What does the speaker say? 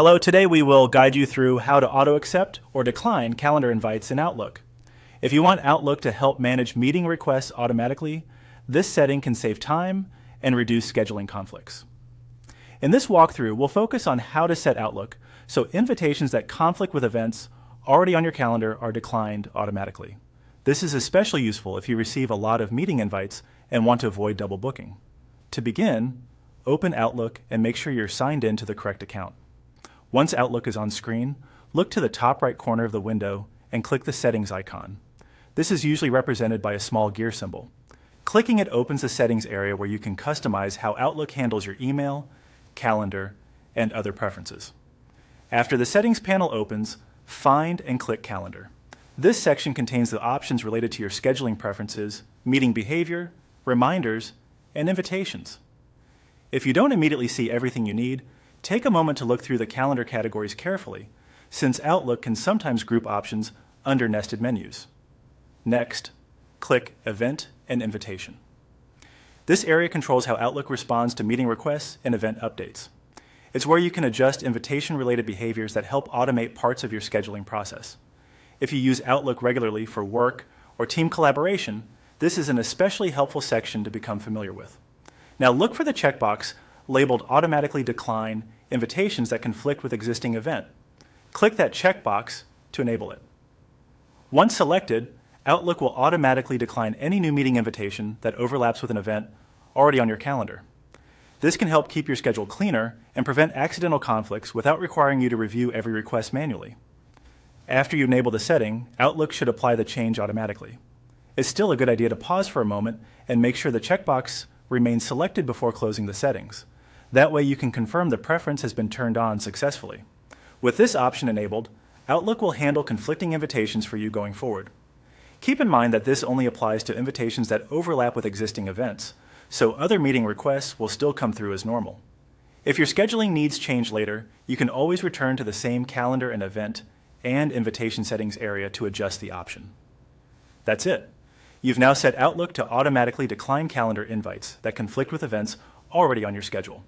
Hello, today we will guide you through how to auto-accept or decline calendar invites in Outlook. If you want Outlook to help manage meeting requests automatically, this setting can save time and reduce scheduling conflicts. In this walkthrough, we'll focus on how to set Outlook so invitations that conflict with events already on your calendar are declined automatically. This is especially useful if you receive a lot of meeting invites and want to avoid double booking. To begin, open Outlook and make sure you're signed in to the correct account. Once Outlook is on screen, look to the top right corner of the window and click the settings icon. This is usually represented by a small gear symbol. Clicking it opens the settings area where you can customize how Outlook handles your email, calendar, and other preferences. After the settings panel opens, find and click Calendar. This section contains the options related to your scheduling preferences, meeting behavior, reminders, and invitations. If you don't immediately see everything you need, take a moment to look through the calendar categories carefully, since Outlook can sometimes group options under nested menus. Next, click Event and Invitation. This area controls how Outlook responds to meeting requests and event updates. It's where you can adjust invitation-related behaviors that help automate parts of your scheduling process. If you use Outlook regularly for work or team collaboration, this is an especially helpful section to become familiar with. Now look for the checkbox labeled Automatically Decline Invitations that conflict with existing event. Click that checkbox to enable it. Once selected, Outlook will automatically decline any new meeting invitation that overlaps with an event already on your calendar. This can help keep your schedule cleaner and prevent accidental conflicts without requiring you to review every request manually. After you enable the setting, Outlook should apply the change automatically. It's still a good idea to pause for a moment and make sure the checkbox remains selected before closing the settings. That way you can confirm the preference has been turned on successfully. With this option enabled, Outlook will handle conflicting invitations for you going forward. Keep in mind that this only applies to invitations that overlap with existing events, so other meeting requests will still come through as normal. If your scheduling needs change later, you can always return to the same calendar and event and invitation settings area to adjust the option. That's it. You've now set Outlook to automatically decline calendar invites that conflict with events already on your schedule.